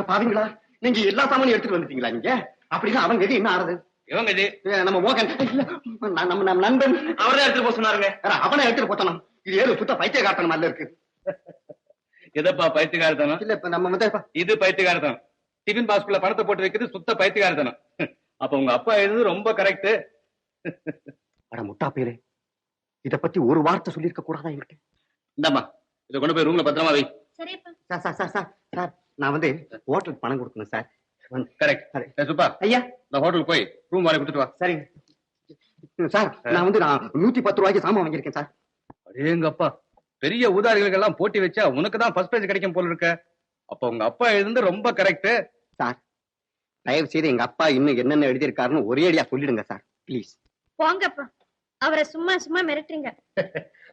பாவீங்களா, நீங்க எல்லா சாமானியும் எடுத்துட்டு வந்துட்டீங்களா? நீங்க அப்படின்னா அவங்க எது என்ன ஆறுது? இவங்க இது நம்ம மோகன் நம்ம நண்பன் அவரே எடுத்துட்டு போக சொன்னாருங்க. அவனை எடுத்துட்டு போத்தணும். இது ஏதோ சுத்த பைத்தியக்காரத்தனம் மாதிரி இருக்கு. எதப்பா பைத்தியக்காரத்தனம்? இல்ல இப்ப நம்ம வந்து இது பைத்தியக்காரத்தனம். டிஃபன் பாக்ஸ்குள்ள பணத்தை போட்டு வைக்கிறது சுத்த பைத்தியக்காரத்தனம். அப்ப உங்க அப்பா எழுது ரொம்ப கரெக்ட். அட முட்டா பேரு, இத பத்தி ஒரு வார்த்தை சொல்லிருக்க கூடாதா என்கிட்ட? இந்தாமா, இத கொண்டு போய் ரூம்ல பத்திரமா வை. Sir sir sir sir sir, நான் வந்து ஹோட்டலுக்கு பணம் கொடுக்கணும் சார். கரெக்ட். சுப்பா ஐயா, இந்த ஹோட்டலுக்கு போய் ரூம் வாடகை கொடுத்துட்டு வா. சரிங்க சார். நான் வந்து 110 ரூபாய்க்கு சாமான் வாங்கியிருக்கேன் சார். அடேங்கப்பா, பெரிய ஊதாரிகளுக்கு எல்லாம் போட்டி வச்சா உனக்கு தான் ஃபர்ஸ்ட் பிரைஸ் கிடைக்கும் போல இருக்க. அப்ப உங்க அப்பா எழுந்து ரொம்ப கரெக்ட். சார் தயவு செய்து எங்க அப்பா இன்னும் என்னென்ன எழுதியிருக்காருன்னு ஒரே அடியா சொல்லிடுங்க சார் ப்ளீஸ். போங்கப்பா, அவரை சும்மா சும்மா மிரட்டுறீங்க.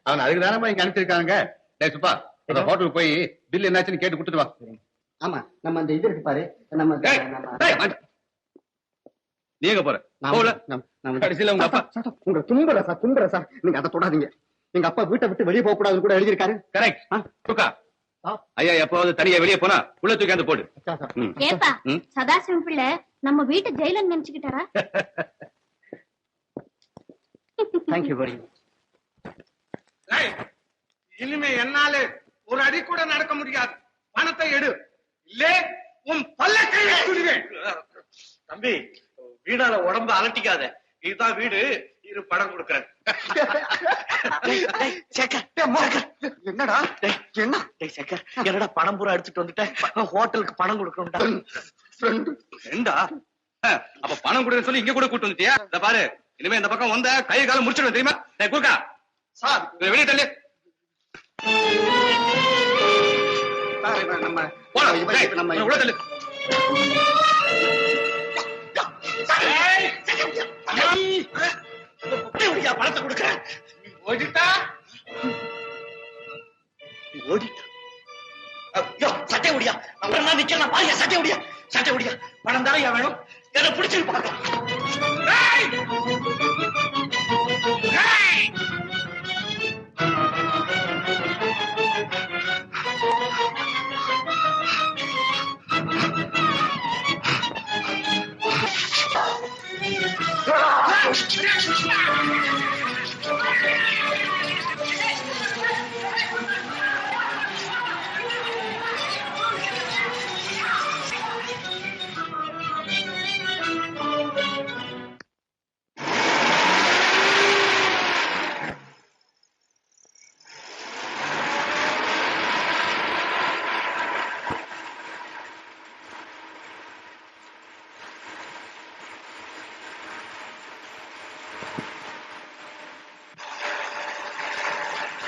அவன் அதுக்கு தானே இங்க அனுப்பிச்சிருக்காங்க. டேய் சுப்பா, அந்த ஹோட்டலுக்கு போய் பில் என்னாச்சுன்னு கேட்டு கொடுத்துட்டு வா. ஆமா, நம்ம அந்த இது இருக்கு பாரு, நம்ம நீங்க போற கடைசியில உங்க அப்பா உங்க தும்புற சார் நீங்க அதை தொடாதீங்க. எங்க அப்பா வீட்டை விட்டு வெளியே போக கூடாதுன்னு கூட எழுதியிருக்காரு. கரெக்ட். ஐயா எப்பவாவது தனியா வெளியே போனா உள்ள தூக்கி போடு. ஏப்பா சதாசிவம் பிள்ளை நம்ம வீட்டு ஜெயிலன் நினைச்சுக்கிட்டாரா? Thank you very much. இனிமே என்னால ஒரு அடி கூட நடக்க முடியாது. பணத்தை எடு, இல்லே உன் பல்லக்கை எடுத்துடுவேன். தம்பி, வீடால உடம்பு அலட்டிக்காத. இதுதான் வீடு, இரு பணம் கொடுக்கறேன். என்னடா என்ன சேகர், என்னடா பணம் பூரா எடுத்துட்டு வந்துட்டேன். ஹோட்டலுக்கு பணம் கொடுக்கணும்டா. அப்ப பணம் கொடுக்க சொல்லி இங்க கூட கூட்டு வந்துட்டியா? இந்த பாரு, இனிமே இந்த பக்கம் வந்த கை காலம் முடிச்சிடுவேன் தெரியுமா? கூக்கா சார், வெளியே தள்ளு. நம்ம உள்ள தள்ளு. பணத்தை கொடுக்கறேன். ஓடிட்டா சட்டை ஒடியா, அப்புறம் நிக்கலாம். பாருங்க, சட்டை ஒடியா, சட்டை ஒடியா. பணம் தானே வேணும், என்ன பிடிச்சிருப்பாங்க.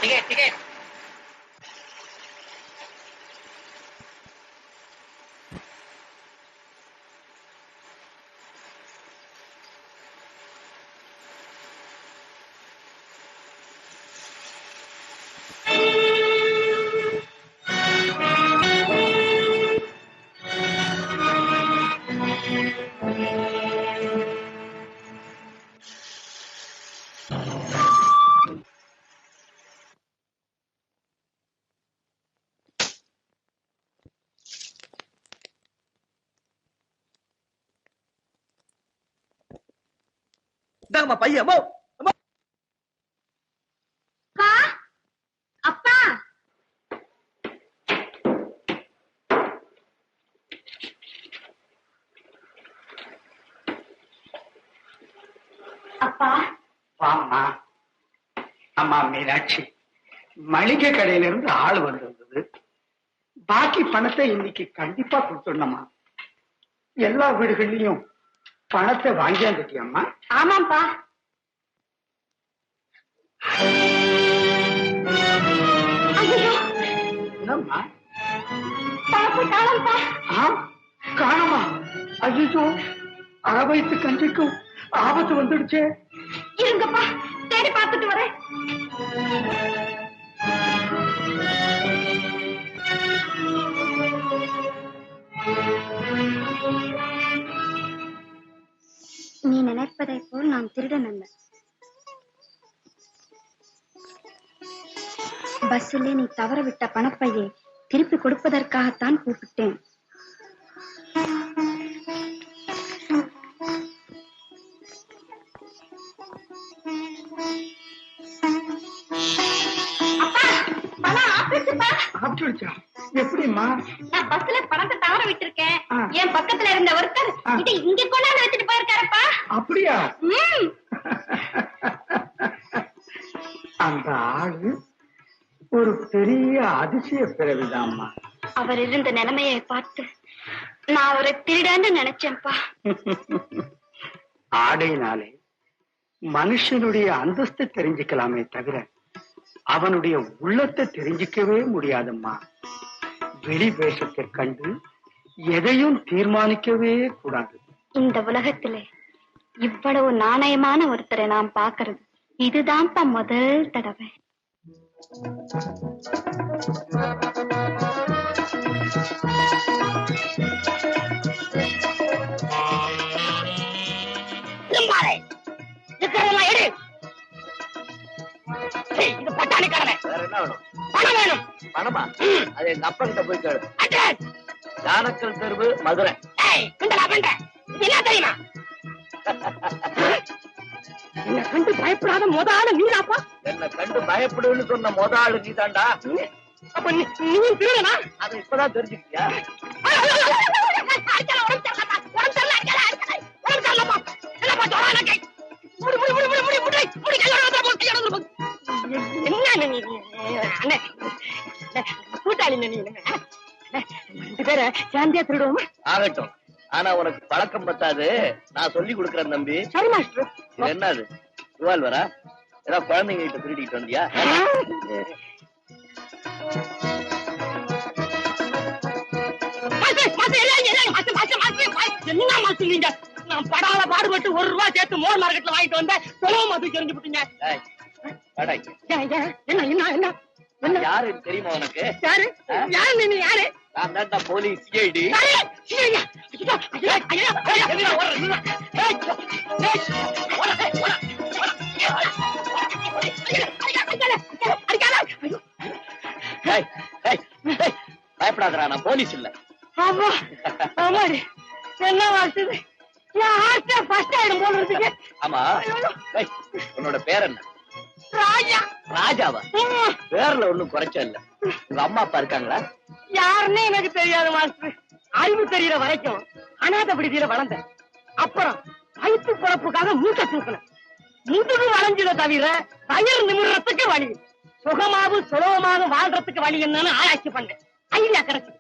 டிக்கெட் பையன். அப்பா, அப்பா. வாமா. அம்மா மீனாட்சி, மளிகை கடையில இருந்து ஆள் வந்திருந்தது. பாக்கி பணத்தை இன்னைக்கு கண்டிப்பா கொடுத்துடணுமா? எல்லா வீடுகள்லயும் பணத்தை வாங்கியாந்துட்டியம்மா? ஆமாப்பா. என்னம்மா தாளம்பா காணமா? ஐயோ, அறவயத்து கஞ்சிக்கும் ஆபத்து வந்துடுச்சே. இருங்கப்பா, தேடி பார்த்துட்டு வரேன். நீ நினைப்பதை போல் நான் திருடன் அல்ல. பஸ்ஸிலே நீ தவறவிட்ட பணப்பையை திருப்பி கொடுப்பதற்காகத்தான் கூப்பிட்டேன். எப்படிமா? நான் பஸ்ல பணத்தை தவற விட்டுருக்கேன். என் பக்கத்துல இருந்த ஒருத்தர் இதை இங்க கொண்டாந்து வச்சுட்டு போயிருக்காருப்பா. அப்படியா? அந்த ஆளு ஒரு பெரிய அதிசய பிறவிதாம்மா. அவர் இருந்த நிலைமையை பார்த்து நான் அவரை திருடான்னு நினைச்சேன்ப்பா. ஆடையினாலே மனுஷனுடைய அந்தஸ்து தெரிஞ்சுக்கலாமே தவிர அவனுடைய உள்ளத்தை தெரிஞ்சிக்கவே முடியாதம்மா. வெளி வேஷத்தை கண்டு எதையும் தீர்மானிக்கவே கூடாது. இந்த உலகத்திலே இவ்வளவு நாணயமான ஒருத்தரை நாம் பாக்குறது இதுதான்ப்பா முதல் தடவை. இது பட்டாணி கடமை. வேற என்ன வேணும்? பணம் வேணும். பணமா? அது எங்க அப்பா கிட்ட போய் கேளு. ஜானக்கல் தெருவு, மதுரை. என்ன தெரியுமா? என்ன கண்டு பயப்படாத முதலாளு நீதாப்பா. என்ன கண்டு பயப்படுன்னு சொன்ன முதலாளு நீதாண்டா. அப்ப நீ திருடனா? அது இப்பதான் தெரிஞ்சுக்கியா? ஆகட்டும். ஆனா உனக்கு பழக்கம் பத்தாது. நான் சொல்லி கொடுக்கறேன் தம்பி. சரி மாஸ்டர். என்னது ரிவால்வரா? ஏதாவது குழந்தைங்க கிட்ட திருடிட்டு வந்தியா? என்ன மாசுங்க? நான் படாத பாடுபட்டு ₹1 சேர்த்து மோர் மார்க்கெட்ல வாங்கிட்டு வந்தேன். தொலைவு மது தெரிஞ்சு போட்டீங்க. என்ன யாரு தெரியுமா உனக்கு? யாரு? யாரு நீ? யாரு? நான் தான் போலீஸ் சிஐடி. பயப்படாதடா, நான் போலீஸ் இல்ல. என்ன வாழ்த்துது? ஆமா, உன்னோட பேர் என்ன? ராஜா. ராஜாவா? பேர்ல ஒண்ணும் குறைச்ச இல்ல. உங்க அம்மா அப்பா இருக்காங்களா? யாருன்னு எனக்கு தெரியாது மாஸ்டர். அறிவு தெரியற வரைக்கும் அநாத விடுதியில வளர்ந்தேன். அப்புறம் வயிற்று பொழப்புக்காக மூட்டை தூக்கினேன். முதுகு வளைஞ்சத தவிர தயிர் நிமிடத்துக்கு வழி, சுகமாவும் சுலபமாக வாழ்றதுக்கு வழி என்னன்னு ஆராய்ச்சி பண்ணேன். ஐடியா கிடைச்சு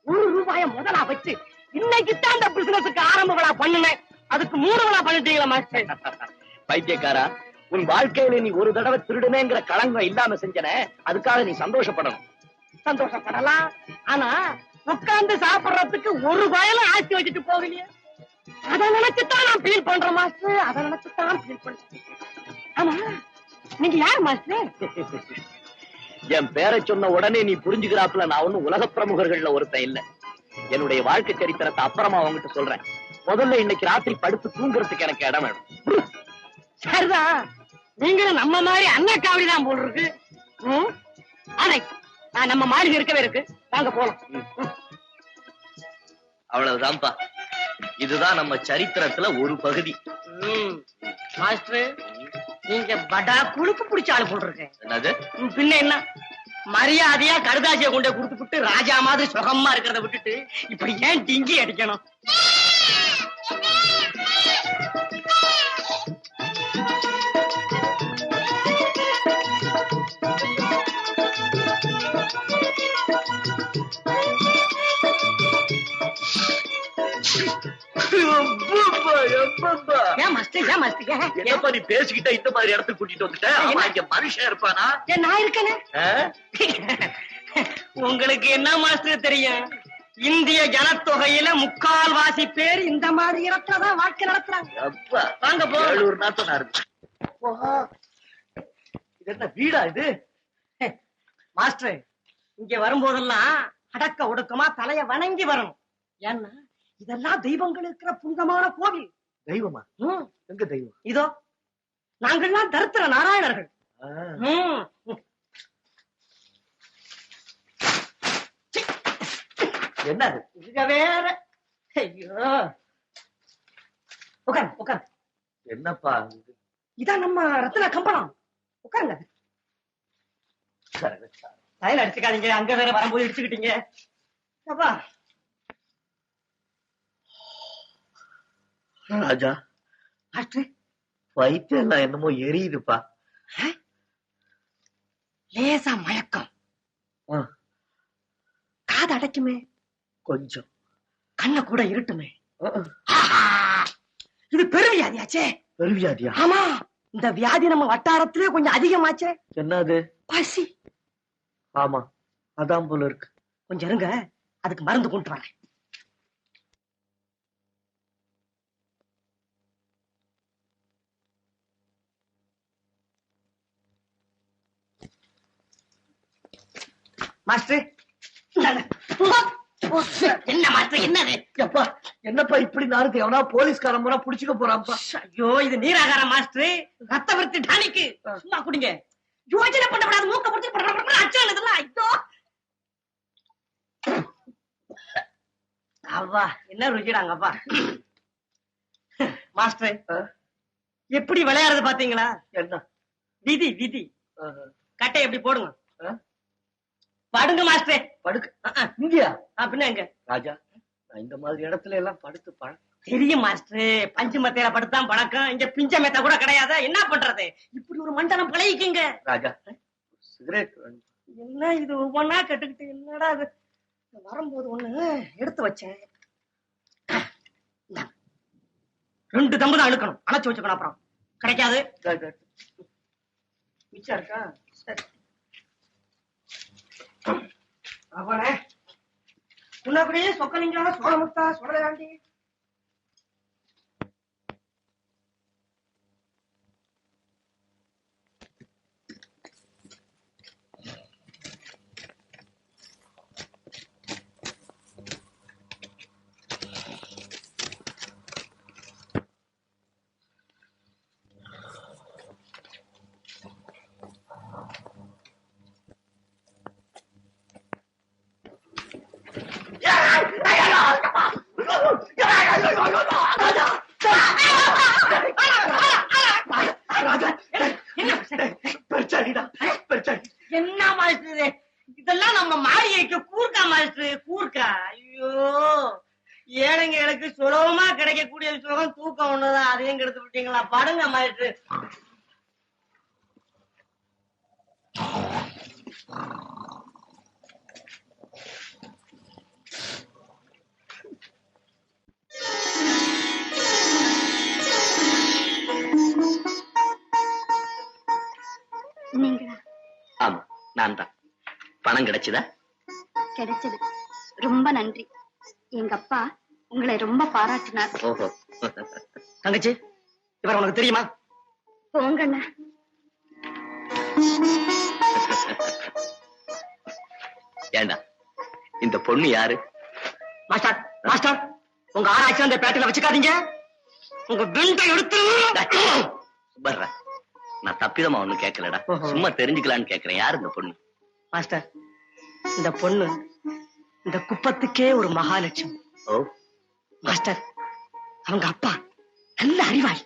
₹1 முதலா வச்சு இன்னைக்குத்தான் அந்த பிசினஸுக்கு ஆரம்ப விழா பண்ணுனேன். அதுக்கு 3 விழா பண்ணிட்டீங்களா மாஸ்டர்? பைத்தியக்காரா, உன் வாழ்க்கையில நீ ஒரு தடவை திருடுனேங்கிற களங்கம் இல்லாம செஞ்சன. அதுக்காக நீ சந்தோஷப்படணும். சந்தோஷப்படலாம். ஆனா உட்கார்ந்து சாப்பிடுறதுக்கு ₹1 ஆட்சி வச்சுட்டு போகலையே. அதை நினைச்சுதான் நான் ஃபீல் பண்றேன் மாஸ்டர். அதை நினைச்சுதான் ஃபீல் பண்றேன். ஆமா, நீங்க யார் மாஸ்டர்? என் பேரை சொன்ன உடனே நீ புரிஞ்சுக்கிறாப்புல நான் ஒண்ணும் உலக பிரமுகர்கள்ல ஒருத்தன் இல்ல. என்னுடைய வாழ்க்கை சரித்திரத்தை அப்புறமா அவங்ககிட்ட சொல்றேன். முதல்ல இன்னைக்கு ராத்திரி படுத்து தூங்குறதுக்கு எனக்கு இடம் வேணும். சரிதான், நீங்களும் நம்ம மாதிரி அண்ணா காவடி தான் போல் இருக்கு. நம்ம மாளிகை இருக்கவே இருக்கு. வாங்க போலாம். அவ்வளவுதான்ப்பா. இதுதான் நம்ம சரித்திரத்துல ஒரு பகுதி. மாஸ்டர், நீங்க படா குழுக்கு பிடிச்ச ஆளு போல் இருக்கு. என்னது? பின்ன என்ன, மரியாதையா கடுதாசியை கொண்டு கொடுத்துட்டு ராஜா மாதிரி சுகமா இருக்கிறத விட்டுட்டு இப்படி ஏன் டிங்கி அடிக்கணும்? நீ பேசிக்கிட்ட இந்த மாதிரி இடத்துக்கு கூட்டிட்டு வந்துட்ட. மனுஷன் இருப்பானா? நான் இருக்கேன். உங்களுக்கு என்ன மாஸ்டர் தெரியும்? இந்திய ஜனத்தொகையில 3/4 பேர் இந்த மாதிரி இடத்துலதான் வாழ்க்கை நடத்துறாங்க. வாங்க போறோம். இது என்ன வீடா இது? மாஸ்டர், இங்க வரும்போதெல்லாம் அடக்க ஒடுக்கமா தலைய வணங்கி வரணும். ஏன்னா இதெல்லாம் தெய்வங்கள் இருக்கிற புனிதமான கோவில். தெய்வமா? எங்க தெய்வம்? இதோ நாங்கள்லாம் தரித்திர நாராயணர்கள். என்னது இங்க வேற? ஐயோ, உட்காரு உட்காரு. என்னப்பா? இதான் நம்ம ரத்தின கம்பளம். உட்காருங்க. தலையில அடிச்சுக்காதீங்க, அங்க வேற வரும்போது இடிச்சுக்கிட்டீங்க. அப்பா ராஜா, வயிற்றெல்லாம் என்னமோ எரியுதுப்பா. லேசா மயக்கம். காது அடைக்குமே கொஞ்சம், கண்ண கூட இருட்டுமே. இது பெருவியாதியாச்சே. பெருவியாதியா? ஆமா, இந்த வியாதி நம்ம வட்டாரத்திலே கொஞ்சம் அதிகமாச்சே. என்னது? பசி. ஆமா, அதான் போல இருக்கு. கொஞ்சம் இருங்க, அதுக்கு மருந்து கொண்டு வரேன். மாஸ்டர், என்ன மாஸ்டர், என்னது? எப்பா, என்னப்பா இப்படி நாருக்கு? எவனா போலீஸ்காரன் போனா புடிச்சுக்க போறான்ப்பா. ஐயோ, இது நீராகார மாஸ்டர், ரத்த விருத்தி டானிக்கு. சும்மா குடிங்க. யோசனை பண்ணப்படாது, மூக்க பிடிச்சி அச்சான் இதெல்லாம். ஐயோ அவ்வா, என்ன ருச்சிடாங்க அப்பா. மாஸ்டர், எப்படி விளையாடுறது பாத்தீங்களா? என்ன விதி விதி. கட்டை எப்படி போடுங்க. படுங்க மாஸ்டர். படுக்க இங்கயா? பின்ன எங்க? ராஜா, நான் இந்த மாதிரி இடத்துல எல்லாம் படுத்து தெரியும் மாஸ்டர், பஞ்சு மத்தையில படுத்தான் பழக்கம். இங்க பிஞ்ச மெத்த கூட கிடையாது. என்ன பண்றது? இப்படி ஒரு மண்டலம் பழகிக்குங்க. ராஜா, சிகரெட் என்ன இது ஒவ்வொன்னா கட்டுக்கிட்டு? என்னடா அது? வரும்போது ஒண்ணு எடுத்து வச்சேன். 2 தம்பு தான் அழுக்கணும், அணைச்சு வச்சுக்கணும். அப்புறம் கிடைக்காது. மிச்சம் இருக்கா? சரி, அவனே உன்னபடியே சொக்கலிங்கா, சோழமுத்தா, சோழலாண்டி. என்ன மாஸ்டர் இதெல்லாம்? நம்ம மாளிகைக்கு கூர்க்கா மாஸ்டர், கூர்க்கா. ஐயோ, ஏழைங்களுக்கு சுலபமா கிடைக்கக்கூடிய சுகம் தூக்கம் ஒண்ணுதான். அதையும் கெடுத்து விட்டீங்களா? படுங்க மாஸ்டர். நீங்களா? ஆமா, நான் தான். பணம் கிடைச்சதா? கிடைச்சது. ரொம்ப நன்றி. எங்க அப்பா உங்களை ரொம்ப பாராட்டினார். ஓஹோ. தங்கச்சி, இவர் உனக்கு தெரியுமா? போங்கண்ணா. ஏண்டா, இந்த பொண்ணு யாரு? மாஸ்டர், மாஸ்டர், உங்க ஆராய்ச்சி அந்த பேட்டையில வச்சுக்காதீங்க. உங்க பெண்டை எடுத்து. சுப்பர்ரா, நான் தப்பிதமா ஒண்ணும் கேட்கலடா, சும்மா தெரிஞ்சுக்கலான்னு கேக்குறேன். யாரு இந்த பொண்ணு? மாஸ்டர், இந்த பொண்ணு இந்த குப்பத்துக்கே ஒரு மகாலட்சுமி. ஓ மாஸ்டர், அவங்க அப்பா நல்ல அறிவாளி,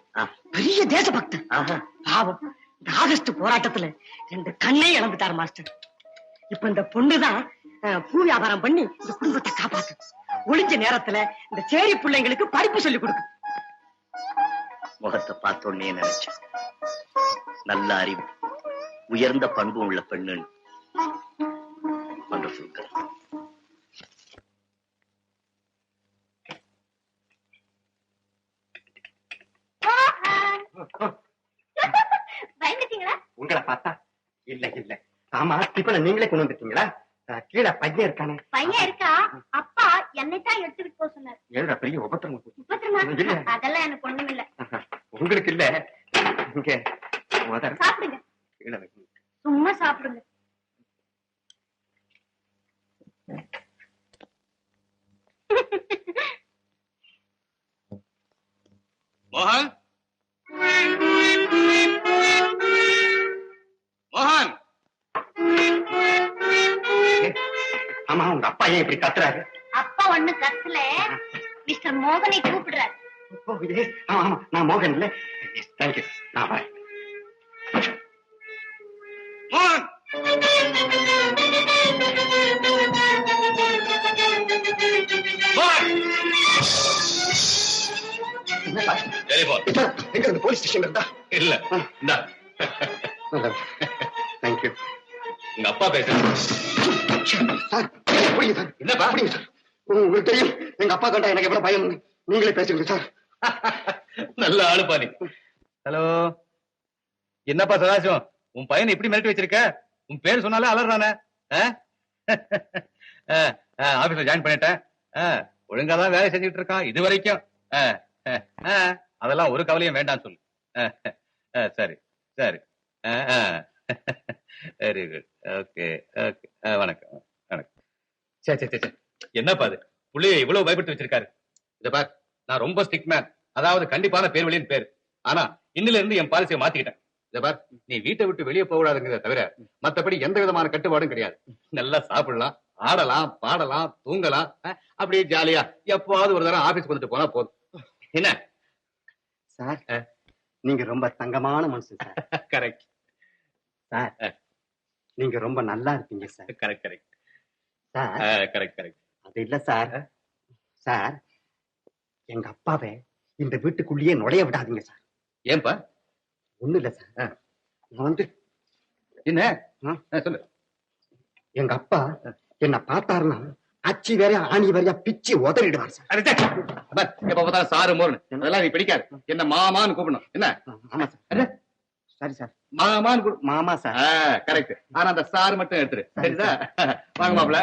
பெரிய தேசபக்தன். பாவம், இந்த ஆகஸ்ட் போராட்டத்துல 2 கண்ணே இழந்துட்டாரு மாஸ்டர். இப்ப இந்த பொண்ணுதான் பூ வியாபாரம் பண்ணி இந்த குடும்பத்தை காப்பாத்து. ஒளிஞ்ச நேரத்துல இந்த சேரி பிள்ளைங்களுக்கு படிப்பு சொல்லி கொடுக்கு. முகத்தை பார்த்தோன்னே நினைச்சேன், நல்ல அறிவு, உயர்ந்த பண்பு உள்ள பெண்ணு. பயந்துட்டீங்களா? உங்களை பார்த்தா இல்ல இல்ல. ஆமா, இப்ப நீங்களே கொண்டு வந்துட்டீங்களா? கீழே பையன் இருக்கானே. பையன் இருக்கா? அப்பா என்னைத்தான் எடுத்துக்கிட்டு போக சொன்னார். ஏழு பெரிய உபத்திரமா? அதெல்லாம் எனக்கு ஒண்ணும் இல்ல. உங்களுக்கு இல்ல. இங்க சாப்பிடுங்க, சும்மா சாப்பிடுங்க. மோகன் மோகன் ஆமா உங்க அப்பா ஏன் இப்படி கத்துறாரு? அப்பா ஒண்ணு கத்துல மிஸ்டர் மோகனை கூப்பிடுறாரு. ஓ, இது ஆமா ஆமா நான் மோகன் இல்ல. தேங்க்யூ, நான் வரேன். மோகன் என்ன சார்? டெலிபோன் சார், எங்க இருந்து போலீஸ் ஸ்டேஷன் இருந்தா? இல்ல இந்தா தேங்க்யூ. உங்க அப்பா பேசுறேன். சார் புரியுது சார். என்னப்பா? புரியுது சார். உங்களுக்கு தெரியும் எங்க அப்பா கண்டா எனக்கு எவ்வளவு பயம். நீங்களே பேசுங்க சார். நல்ல ஆளுப்பா நீ. ஹலோ, என்னப்பா சதாசிவம், உன் பையனை இப்படி மிரட்டி வச்சிருக்க? உன் பேர் சொன்னாலே அலறானே. ஆபீஸ்ல ஜாயின் பண்ணிட்டேன். ஒழுங்காதான் வேலை செஞ்சுட்டு இருக்கான் இது வரைக்கும். அதெல்லாம் ஒரு கவலையும் வேண்டாம் சொல்லு. சரி சரி, வெரி குட். ஓகே ஓகே, வணக்கம் வணக்கம். சரி சரி சரி, என்னப்பா அது புள்ளைய இவ்வளவு பயப்பட்டு வச்சிருக்காரு? இத பார், நான் ரொம்ப ஸ்ட்ரிக்ட் மேன், அதாவது கண்டிப்பான பேர் வழியின் பேர். ஆனா இன்னில இருந்து என் பாலிசியை மாத்திக்கிட்டேன். இத பார், நீ வீட்டை விட்டு வெளியே போக கூடாதுங்கிறத தவிர மத்தபடி எந்த விதமான கட்டுப்பாடும் கிடையாது. நல்லா சாப்பிடலாம், ஆடலாம், பாடலாம், தூங்கலாம், அப்படியே ஜாலியா எப்பவாவது ஒரு தடவை ஆபீஸ்க்கு வந்துட்டு போனா போதும். என்ன சார், நீங்க ரொம்ப தங்கமான மனுஷன் சார். கரெக்ட் சார், நீங்க ரொம்ப நல்லா இருப்பீங்க sir. Correct correct sir, correct correct. அது இல்ல சார். சார், எங்க அப்பாவை இந்த வீட்டுக்குள்ளேயே நுழைய விடாதீங்க சார். ஏன்பா? ஒண்ணு இல்ல சார், நான் வந்து என்ன சொல்லு. எங்க அப்பா என்ன பார்த்தாருன்னா அச்சி வேற ஆணி வேறையா பிச்சு உதறிடுவார் சார். எப்ப பார்த்தாலும் சாரு மோர்னு அதெல்லாம் நீ பிடிக்காது. என்ன மாமான்னு கூப்பிடணும். என்ன? ஆமா சார். சரி சார், மாமான்னு மாமா சார். கரெக்ட். ஆனா அந்த சாரு மட்டும் எடுத்துரு. சரிதா? வாங்க மாப்ள.